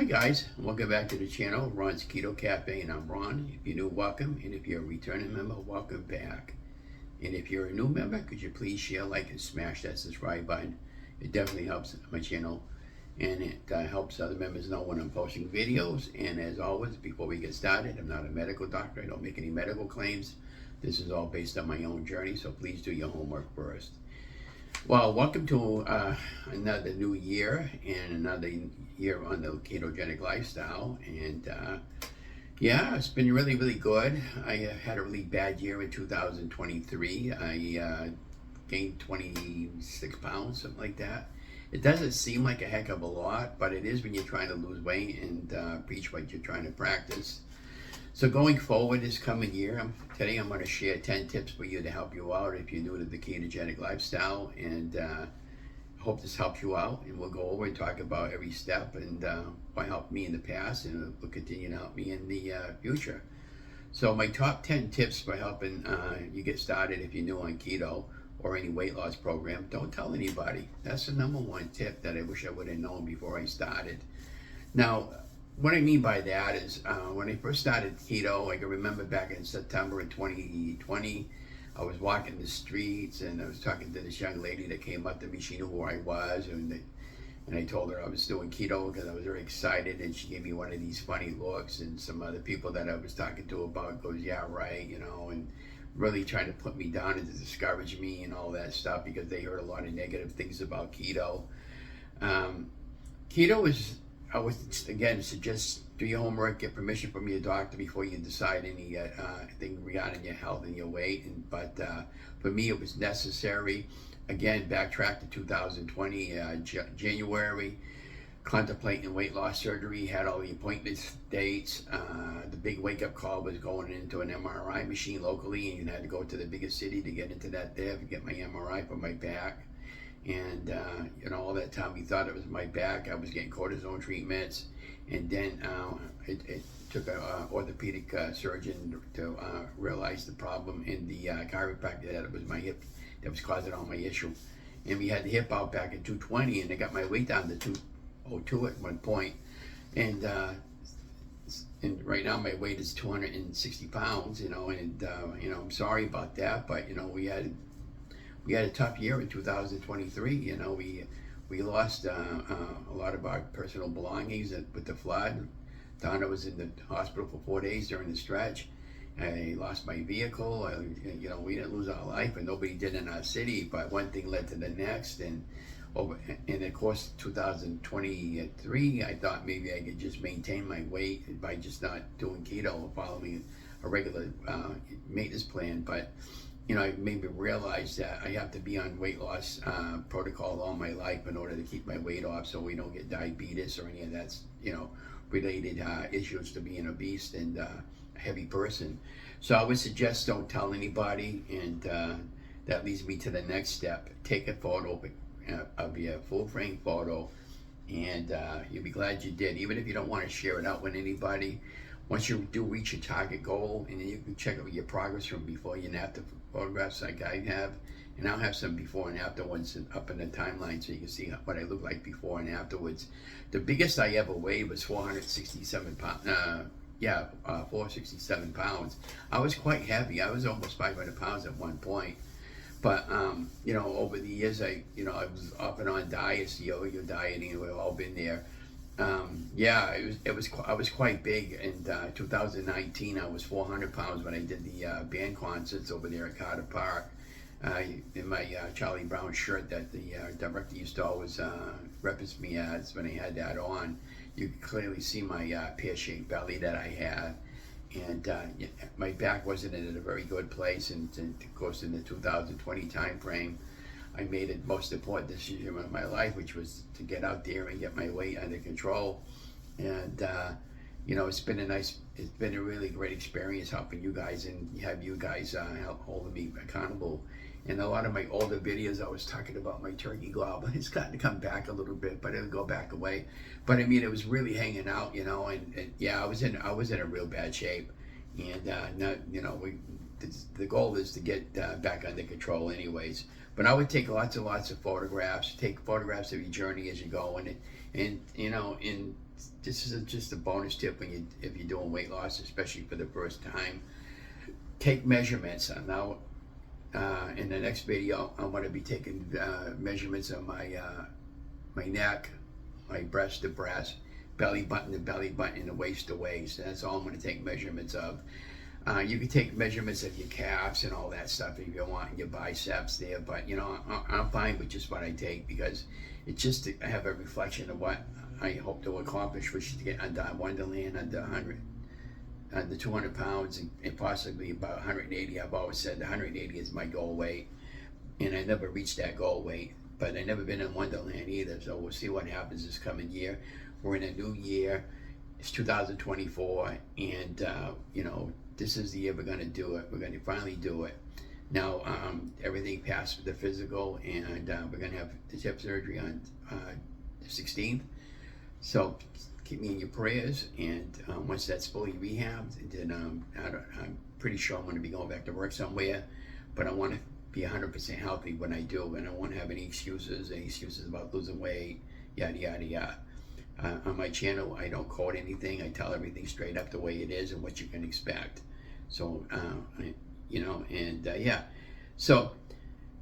guys, welcome back to the channel, Ron's Keto Cafe, and I'm Ron. If you're new, welcome, and if you're a returning member, welcome back. And if you're a new member, could you please share, like, and smash that subscribe button? It definitely helps my channel, and it helps other members know when I'm posting videos. And as always, before we get started, I'm not a medical doctor. I don't make any medical claims. This is all based on my own journey, so please do your homework first. Well, welcome to another new year and another year on the ketogenic lifestyle. And yeah, it's been really, really good. I had a really bad year in 2023. I gained 26 pounds, something like that. It doesn't seem like a heck of a lot, but it is when you're trying to lose weight and preach what you're trying to practice. So going forward this coming year, today I'm going to share 10 tips for you to help you out if you're new to the ketogenic lifestyle, and I hope this helps you out. And we'll go over and talk about every step and what helped me in the past, and it will continue to help me in the future. So my top 10 tips for helping you get started if you're new on keto or any weight loss program: don't tell anybody. That's the number one tip that I wish I would have known before I started. Now, what I mean by that is when I first started keto, I can remember back in September of 2020, I was walking the streets and I was talking to this young lady that came up to me. She knew who I was, and I told her I was doing keto because I was very excited, and she gave me one of these funny looks. And some other people that I was talking to about goes, yeah, right, you know, and really trying to put me down and to discourage me and all that stuff because they heard a lot of negative things about keto. Keto is, I would again suggest do your homework, get permission from your doctor before you decide anything regarding your health and your weight. But for me, it was necessary. Again, backtrack to 2020, January, contemplating weight loss surgery, had all the appointments, dates. The big wake-up call was going into an MRI machine locally, and you had to go to the biggest city to get into that there to get my MRI for my back. And you know, all that time we thought it was my back. I was getting cortisone treatments, and then it took an orthopedic surgeon to realize the problem in the chiropractor that it was my hip that was causing all my issue. And we had the hip out back in 220, and I got my weight down to 202 at one point. And right now my weight is 260 pounds, you know, and you know, I'm sorry about that, but you know, we had a tough year in 2023. You know, we lost a lot of our personal belongings with the flood. Donna was in the hospital for 4 days during the stretch. I lost my vehicle. You know, we didn't lose our life, and nobody did in our city, but one thing led to the next. And of course, 2023, I thought maybe I could just maintain my weight by just not doing keto or following a regular maintenance plan. But you know, it made me realize that I have to be on weight loss protocol all my life in order to keep my weight off, so we don't get diabetes or any of that, you know, related issues to being obese and a heavy person. So I would suggest don't tell anybody, and that leads me to the next step. Take a photo of your full frame photo, and you'll be glad you did, even if you don't want to share it out with anybody. Once you do reach your target goal, and then you can check out your progress from before and after photographs like I have, and I'll have some before and after ones up in the timeline so you can see what I look like before and afterwards. The biggest I ever weighed was 467 pounds. 467 pounds. I was quite heavy. I was almost 500 pounds at one point. But you know, over the years, I was off and on diets, yo-yo dieting. We've all been there. Yeah, I was quite big. In 2019, I was 400 pounds when I did the band concerts over there at Carter Park. In my Charlie Brown shirt that the director used to always reference me as when I had that on. You could clearly see my pear-shaped belly that I had. And my back wasn't in a very good place. And of course, in the 2020 time frame, I made it most important decision of my life, which was to get out there and get my weight under control. And you know, it's been a really great experience helping you guys, and have you guys help holding me accountable. In a lot of my older videos, I was talking about my turkey gob. It's gotten to come back a little bit, but it'll go back away. But I mean, it was really hanging out, you know, and yeah, I was in a real bad shape, and not, you know, the goal is to get back under control, anyways. But I would take lots and lots of photographs. Take photographs of your journey as you go, and you know, in this is just a bonus tip if you're doing weight loss, especially for the first time. Take measurements. Now, in the next video, I'm going to be taking measurements of my neck, my breast to breast, belly button to belly button, and the waist to waist. That's all I'm going to take measurements of. You can take measurements of your calves and all that stuff if you want, and your biceps there, but I'm fine with just what I take, because it's just to have a reflection of what I hope to accomplish, which is to get under Wonderland, under 100, under 200 pounds, and possibly about 180. I've always said 180 is my goal weight, and I never reached that goal weight, but I've never been in Wonderland either, so we'll see what happens this coming year. We're in a new year. It's 2024, and this is the year we're going to do it. We're going to finally do it. Now, everything passed with the physical, and we're going to have the hip surgery on the 16th. So keep me in your prayers, and once that's fully rehabbed, then I'm pretty sure I'm going to be going back to work somewhere, but I want to be 100% healthy when I do, and I don't want to have any excuses about losing weight, yada, yada, yada. On my channel, I don't quote anything. I tell everything straight up the way it is and what you can expect. So, yeah. So,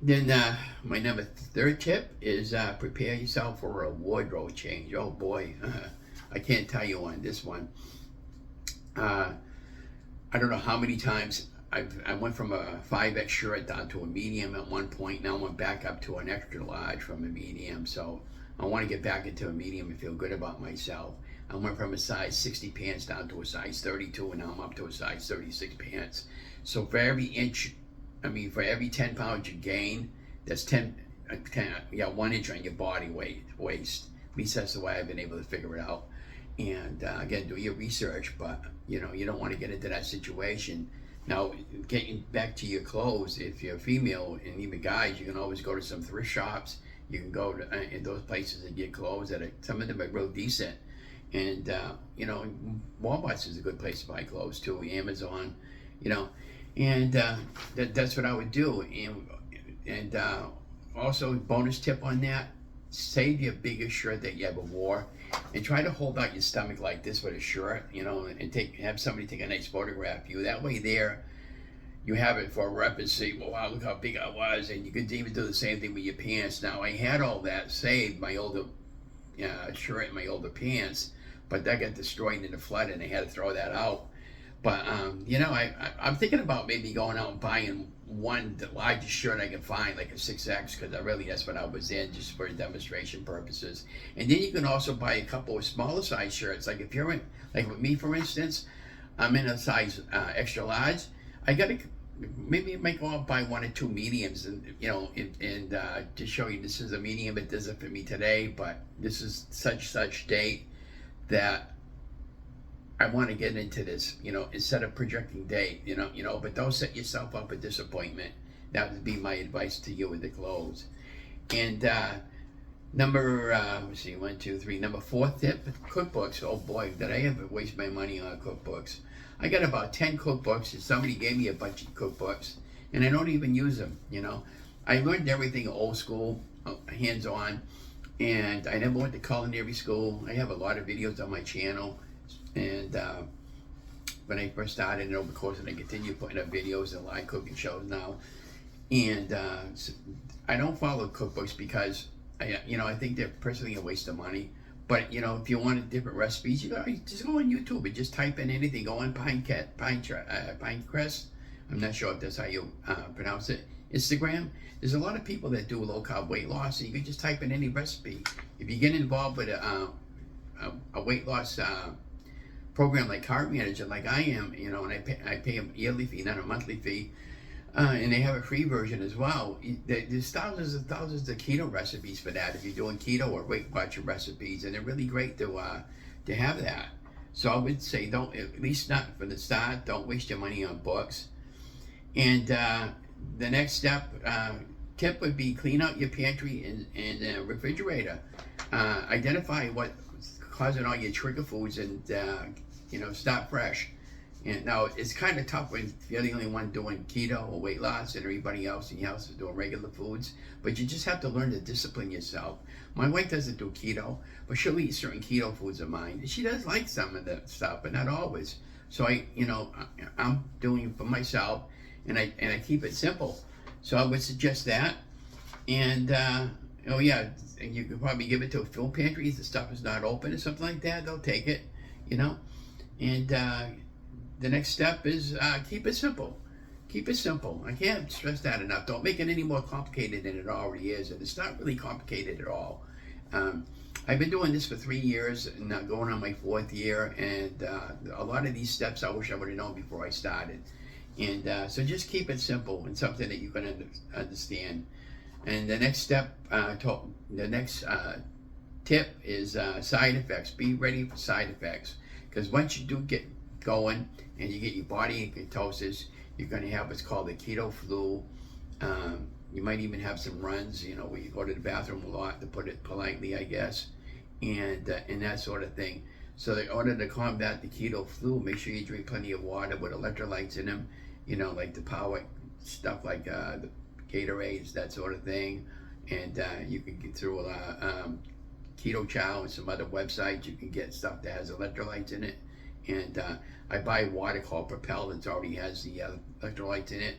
then my number 3rd tip is prepare yourself for a wardrobe change. Oh boy, I can't tell you on this one. I don't know how many times I went from a 5X shirt down to a medium at one point. Now I'm back up to an extra large from a medium. So I want to get back into a medium and feel good about myself. I went from a size 60 pants down to a size 32, and now I'm up to a size 36 pants. So for every 10 pounds you gain, that's 1 inch on your body waist. At least that's the way I've been able to figure it out. And again, do your research, but you don't want to get into that situation. Now, getting back to your clothes, if you're a female, and even guys, you can always go to some thrift shops. You can go to in those places and get clothes some of them are real decent. And Walmart's is a good place to buy clothes too. Amazon, and that's what I would do. And also, bonus tip on that: save your biggest shirt that you ever wore, and try to hold out your stomach like this with a shirt, and have somebody take a nice photograph of you. That way, you have it for a rep and see, well, wow, look how big I was. And you could even do the same thing with your pants. Now, I had all that saved, my older shirt and my older pants, but that got destroyed in the flood, and I had to throw that out. But, I'm thinking about maybe going out and buying the largest shirt I can find, like a 6X, because that's what I was in, just for demonstration purposes. And then you can also buy a couple of smaller size shirts. Like if you're in, like with me, for instance, I'm in a size extra large. Maybe I might go out and buy 1 or 2 mediums, and to show you this is a medium. It doesn't fit me today, but this is such date that I want to get into this, instead of projecting date, but don't set yourself up for disappointment. That would be my advice to you with the clothes. And number 4th tip, cookbooks. Oh boy, did I ever waste my money on cookbooks. I got about 10 cookbooks, and somebody gave me a bunch of cookbooks, and I don't even use them, I learned everything old school, hands-on, and I never went to culinary school. I have a lot of videos on my channel, and when I first started, and over the course, and I continue putting up videos and live cooking shows now, and I don't follow cookbooks because, I think they're personally a waste of money. But, if you want different recipes, you just go on YouTube and just type in anything. Go on Pinecrest. I'm not sure if that's how you pronounce it. Instagram. There's a lot of people that do low-carb weight loss, and you can just type in any recipe. If you get involved with a weight loss program like Carb Manager, like I am, and I pay a yearly fee, not a monthly fee, and they have a free version as well. There's thousands and thousands of keto recipes for that if you're doing keto or Weight Watcher recipes, and they're really great to have that. So I would say don't, at least not for the start, don't waste your money on books. And the next tip would be clean out your pantry and refrigerator. Identify what's causing all your trigger foods, and start fresh. And now it's kind of tough when you're the only one doing keto or weight loss and everybody else in your house is doing regular foods. But you just have to learn to discipline yourself. My wife doesn't do keto, but she'll eat certain keto foods of mine. She does like some of that stuff, but not always. So I'm doing it for myself, and I keep it simple. So I would suggest that. And oh yeah, and you could probably give it to a food pantry if the stuff is not open or something like that. They'll take it, And the next step is keep it simple. Keep it simple. I can't stress that enough. Don't make it any more complicated than it already is, and it's not really complicated at all. I've been doing this for 3 years and now going on my 4th year, and a lot of these steps I wish I would have known before I started. And so just keep it simple and something that you can understand. And the next step, the next tip is side effects. Be ready for side effects, because once you do get going and you get your body in ketosis, you're going to have what's called the keto flu. You might even have some runs, where you go to the bathroom a lot, to put it politely, I guess, and that sort of thing. So in order to combat the keto flu, make sure you drink plenty of water with electrolytes in them, like the power stuff, like the Gatorades, that sort of thing. And you can get through Keto Chow and some other websites. You can get stuff that has electrolytes in it. And I buy water called Propel that already has the electrolytes in it,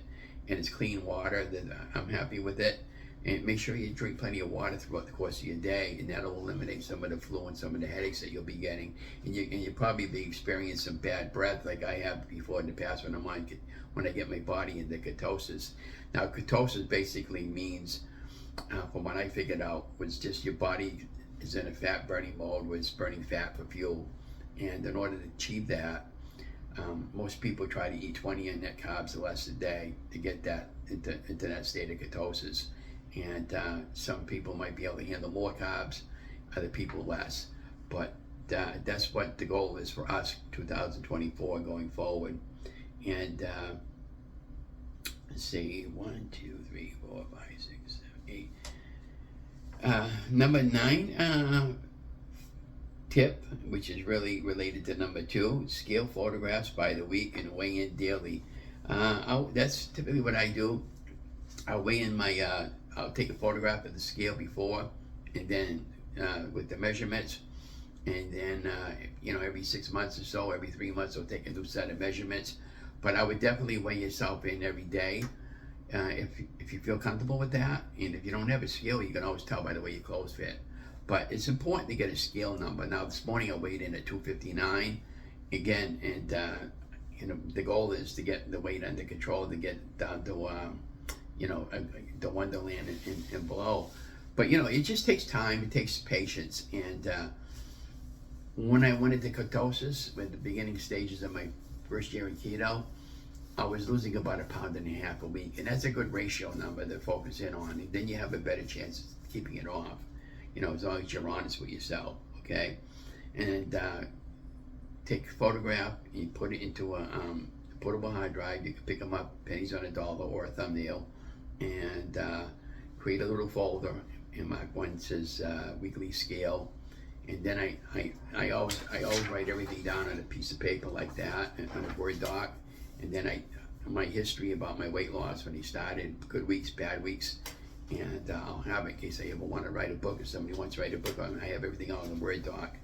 and it's clean water. That I'm happy with it. And make sure you drink plenty of water throughout the course of your day, and that'll eliminate some of the flu and some of the headaches that you'll be getting. And you'll probably be experiencing some bad breath like I have before in the past when I get my body into ketosis. Now, ketosis basically means, from what I figured out, was just your body is in a fat burning mode where it's burning fat for fuel. And in order to achieve that, most people try to eat 20 net carbs or less a day to get that into that state of ketosis. And some people might be able to handle more carbs, other people less. But that's what the goal is for us, 2024 going forward. And let's see, 1, 2, 3, 4, 5, 6, 7, 8. Number 9 tip, which is really related to number 2, scale photographs by the week and weigh in daily. That's typically what I do. I'll weigh in I'll take a photograph of the scale before, and then with the measurements, and then every 6 months or so, every 3 months, I'll take a new set of measurements. But I would definitely weigh yourself in every day if you feel comfortable with that. And if you don't have a scale, you can always tell by the way your clothes fit. But it's important to get a scale number. Now, this morning I weighed in at 259 again, and the goal is to get the weight under control, to get down to the Wonderland and below. But it just takes time, it takes patience. And when I went into ketosis, with the beginning stages of my first year in keto, I was losing about 1.5 pounds a week, and that's a good ratio number to focus in on. And then you have a better chance of keeping it off, as long as you're honest with yourself, okay? And take a photograph, you put it into a portable hard drive. You can pick them up, pennies on a dollar, or a thumbnail, and create a little folder and mark one that says weekly scale. And then I always write everything down on a piece of paper like that, on a Word doc. And then my history about my weight loss when he started, good weeks, bad weeks, and I'll have it in case I ever want to write a book, or somebody wants to write a book on. I have everything on the Word doc.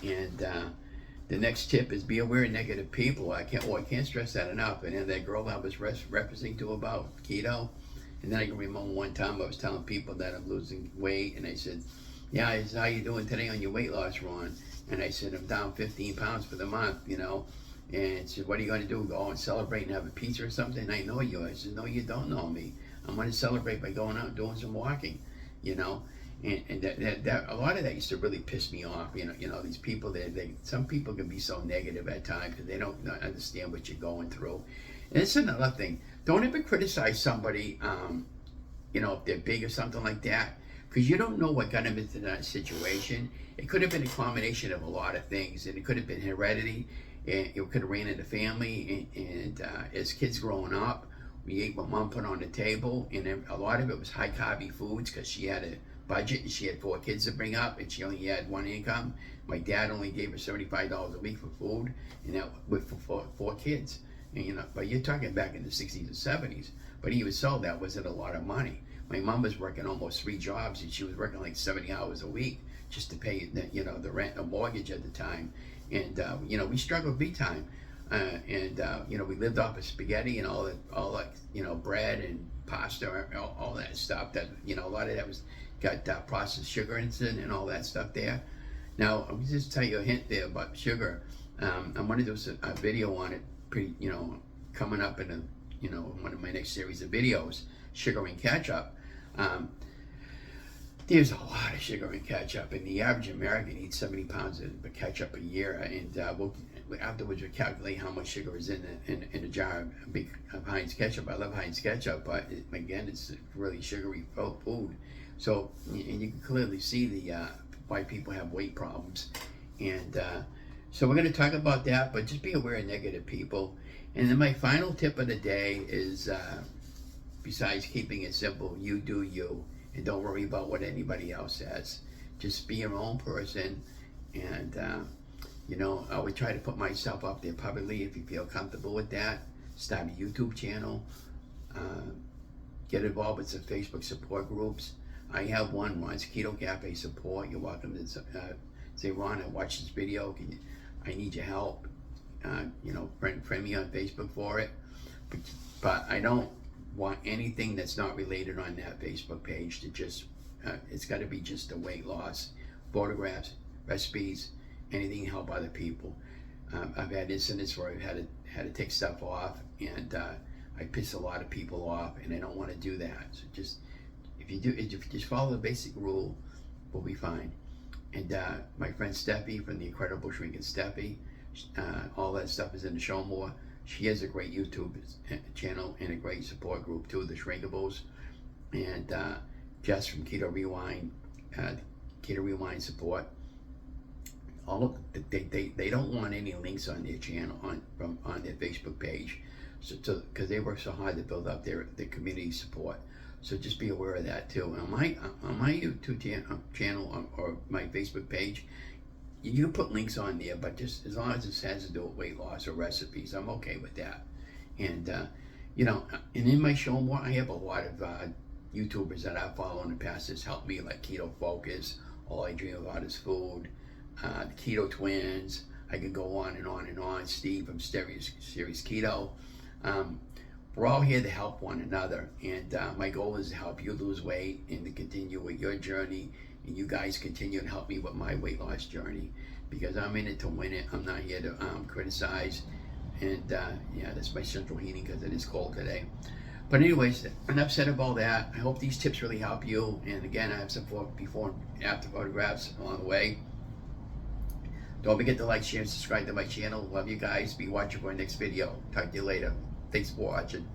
And the next tip is be aware of negative people. I can't stress that enough. And then that girl I was referencing to about keto, and then I can remember one time I was telling people that I'm losing weight, and I said, "Yeah, I said, how you doing today on your weight loss, Ron?" And I said, "I'm down 15 pounds for the month, And said, "What are you going to do? Go and celebrate and have a pizza or something?" And I know you. I said, "No, you don't know me. I'm going to celebrate by going out and doing some walking, And that a lot of that used to really piss me off. These people, some people can be so negative at times because they don't understand what you're going through. And it's another thing. Don't ever criticize somebody, if they're big or something like that, because you don't know what got them into that situation. It could have been a combination of a lot of things, and it could have been heredity. And it could have ran in the family, and as kids growing up, we ate what mom put on the table, and a lot of it was high carby foods because she had a budget, and she had 4 kids to bring up, and she only had 1 income. My dad only gave her $75 a week for food, and that with for 4 kids. And, you know, but you're talking back in the 60s and 70s. But even so, that wasn't a lot of money. My mom was working almost 3 jobs, and she was working like 70 hours a week just to pay, you know, the rent and mortgage at the time. And you know, we struggled big time. You know, we lived off of spaghetti and all that, you know, bread and pasta, all that stuff. That, you know, a lot of that was got processed sugar in it and all that stuff there. Now, I'll just tell you a hint there about sugar. I'm going to do a video on it, you know, coming up in you know, one of my next series of videos, sugar and ketchup. There's a lot of sugar in ketchup, and the average American eats 70 pounds of ketchup a year. And afterwards, we'll calculate how much sugar is in a jar of Heinz ketchup. I love Heinz ketchup, but again, it's really sugary food. So, and you can clearly see why people have weight problems. And so we're going to talk about that, but just be aware of negative people. And then my final tip of the day is, besides keeping it simple, you do you. And don't worry about what anybody else says. Just be your own person. And, you know, I would try to put myself up there publicly if you feel comfortable with that. Start a YouTube channel. Get involved with some Facebook support groups. I have one, Ron's Keto Cafe Support. You're welcome to say, Ron, I watched this video. I need your help. You know, friend me on Facebook for it. But I don't want anything that's not related on that Facebook page to just, it's got to be just the weight loss, photographs, recipes, anything to help other people. I've had incidents where I've had to take stuff off, and I piss a lot of people off, and I don't want to do that. So just, if you just follow the basic rule, we'll be fine. And my friend Stephy from the Incredible Shrinking Stephy, all that stuff is in the show more. She has a great YouTube channel and a great support group too, the Shrinkables. And Jess from Keto Rewind, Keto Rewind support. All of they don't want any links on their channel on their Facebook page, so because they work so hard to build up their community support. So just be aware of that too. On my YouTube channel or my Facebook page, you can put links on there, but just as long as it has to do with weight loss or recipes, I'm okay with that. And you know, and in my show more, I have a lot of YouTubers that I follow in the past that's helped me, like Keto Focus, All I Dream About Is Food, the Keto Twins. I could go on and on and on. Steve from Series Keto. We're all here to help one another, and my goal is to help you lose weight and to continue with your journey, and you guys continue to help me with my weight loss journey, because I'm in it to win it. I'm not here to criticize. And yeah, that's my central heating because it is cold today. But anyways, enough said about that. I hope these tips really help you. And again, I have some before and after photographs along the way. Don't forget to like, share, and subscribe to my channel. Love you guys. Be watching for our next video. Talk to you later. Thanks for watching.